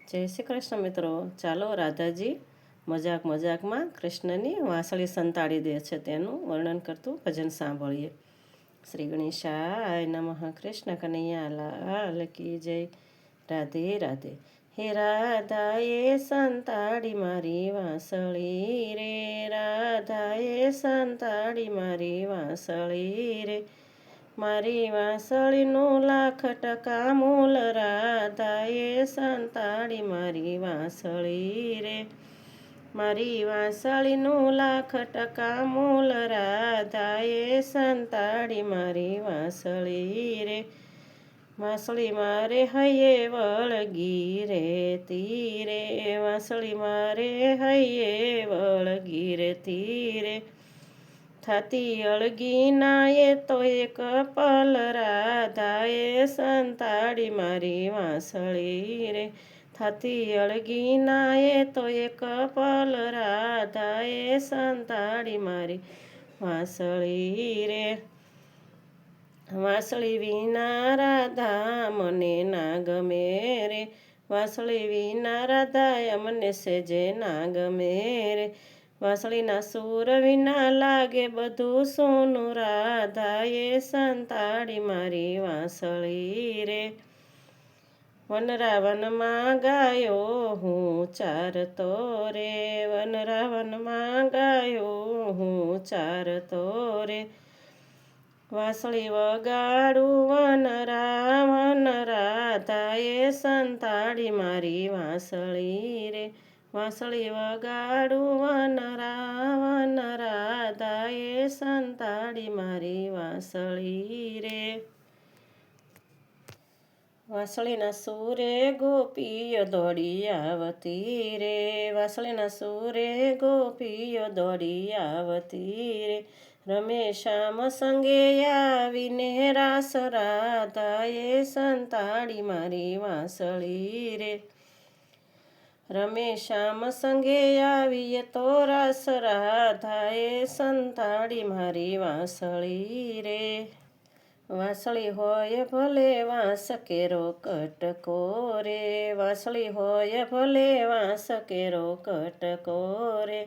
જય શ્રી કૃષ્ણ મિત્રો. ચાલો રાધાજી મજાકમાં કૃષ્ણની વાંસળી સંતાડી દે છે તેનું વર્ણન કરતું ભજન સાંભળીએ. શ્રી ગણેશાય નમઃ. કૃષ્ણ કનૈયા લાલ કી જય. રાધે રાધે. હે રાધાએ સંતાડી મારી વાંસળી રે, રાધાએ સંતાડી મારી વાંસળી રે, મારી વાંસળીનું લાખ ટકા મૂલ, રાધાએ સંતાડી મારી વાંસળી રે, મારી વાંસળીનું લાખ ટકા મૂલ, રાધાએ સંતાડી મારી વાંસળી રે, વાંસળી મારે હૈયે વળગી રેતી રે, વાંસળી મારે હૈયે વળગી રેતી રે, થાતી અળગી ના એ તો એક પલ, રાધાએ સંતાડી મારી વાંસળી રે, થાતી અળગી ના એ તો એક પલ, રાધાએ સંતાડી મારી વાંસળી રે, વાંસળી વિના રાધા મને ના ગમે રે, વાંસળી વિના રાધા મને સેજે ના ગમે રે, વાંસળીના સૂર વિના લાગે બધું સોનું, રાધાએ સંતાડી મારી વાંસળી રે, વનરાવનમાં ગાયો હું ચારતો રે, વનરાવનમાં ગાયો હું ચારતો રે, વાંસળી વગાડું વન રાધાએ સંતાડી મારી વાંસળી રે, વાંસળી વગાડું વન રાધાએ સંતાડી મારી વાંસળી રે, વાંસળીના સૂરે ગોપીઓ દોડી આવતી રે, વાંસળીના સૂરે ગોપીઓ દોડી આવતી રે, રમે શ્યામ સંગે આવીને રાસ, રાધાએ સંતાડી મારી વાંસળી રે, રમે શ્યામ સંગે આવીએ તો રાસ, રાધાએ સંતાડી મારી વાંસળી રે, વાંસળી હોય ભલે વાંસ કેરો કટકો રે, વાંસળી હોય ભલે વાંસ કેરો કટકો રે,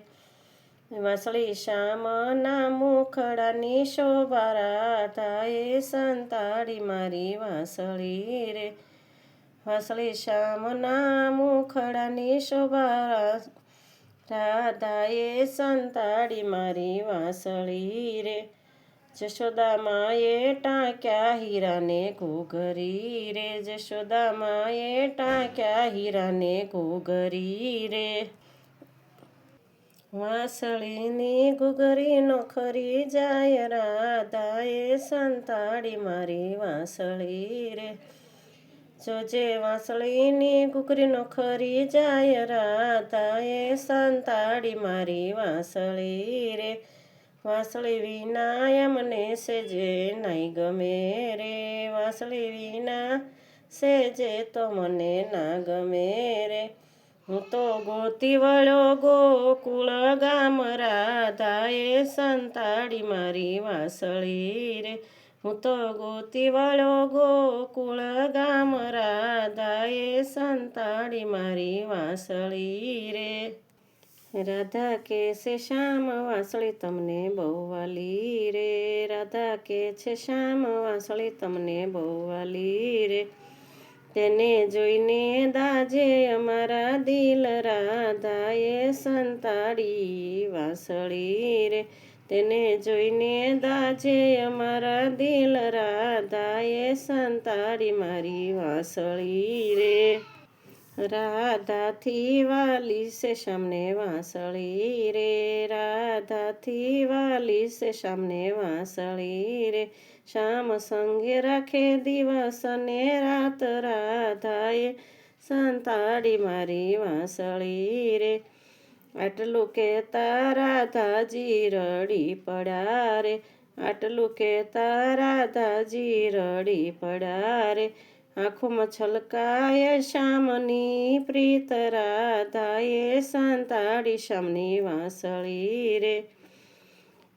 વાંસળી શ્યામના મુખડાની શોભા, રાધાએ સંતાડી મારી વાંસળી રે, વાંસળી શ્યામના મુખડાની શોભા, રાધાએ સંતાડી મારી વાંસળી રે, જશોદા માએ ટાંક્યા હીરાને ઘૂઘરી રે, જશોદા માએ ટાંક્યા હીરાને ઘૂઘરી રે, વાંસળીની ઘૂઘરી નો ખરી જાય, રાધાએ સંતાડી મારી વાંસળી રે, જોજે વાંસળીની ઘૂઘરી નો ખરી જાય, રાધાએ સંતાડી મારી વાંસળી રે, વાંસળી વિના મને સેજે નહીં ગમે રે, વાંસળી વિના સેજે તો મને ના ગમે રે, હું તો ગોતી વળ્યો ગોકુળ ગામ, રાધાએ સંતાડી મારી વાંસળી રે, હું તો ગોતી વળ્યો ગોકુળ ગામ, રાધાએ સંતાડી મારી વાંસળી રે, રાધા કે છે શ્યામ વાંસળી તમને બહુ વાલી રે, રાધા કે છે શ્યામ વાંસળી તમને બહુ વાલી રે, તેને જોઈને દાજે અમારા દિલ, રાધાએ સંતાડી વાંસળી રે, તેને જોઈને દાજે અમારા દિલ, રાધાએ સંતાડી મારી વાંસળી રે, રાધાથી વાલી છે શ્યામને વાંસળી રે, રાધાથી વાલી છે શ્યામને વાંસળી રે, શ્યામ સંગે રાખે દિવસ ને રાત, રાધાએ સંતાડી મારી વાંસળી રે, આટલું કહેતા રાધાજી રડી પડ્યા રે, આટલું કહેતા રાધાજી રડી પડ્યા રે, આંખોમાં છલકાય શ્યામની પ્રીત, રાધાએ સંતાડી શ્યામની વાંસળી રે,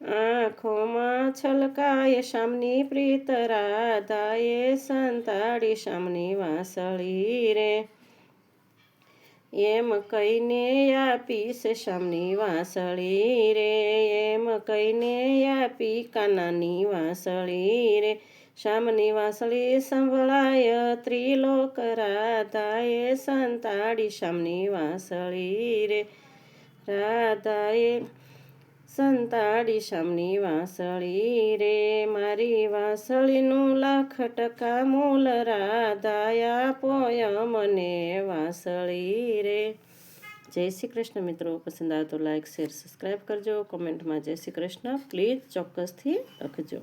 આંખોમાં છલકાય શ્યામની પ્રીત, રાધાએ સંતાડી શ્યામની વાંસળી રે, એમ કહીને આપીશ શામની વાંસળી રે, એમ કહીને આપી કાનાની વાંસળી રે. શામની વાંસળી સંભળાય ત્રિલોક રાધાએ સંતાડી શામની વાંસળી રે. રાધાએ સંતાડી શામની વાંસળી રે. મારી વાંસળીનું લાખ ટકા મૂલ રાધા આપો મને વાંસળી રે. જય શ્રી કૃષ્ણ મિત્રો. પસંદ આવે તો લાઈક શેર સબસ્ક્રાઈબ કરજો. કોમેન્ટમાં જય શ્રી કૃષ્ણ પ્લીઝ ચોક્કસથી લખજો.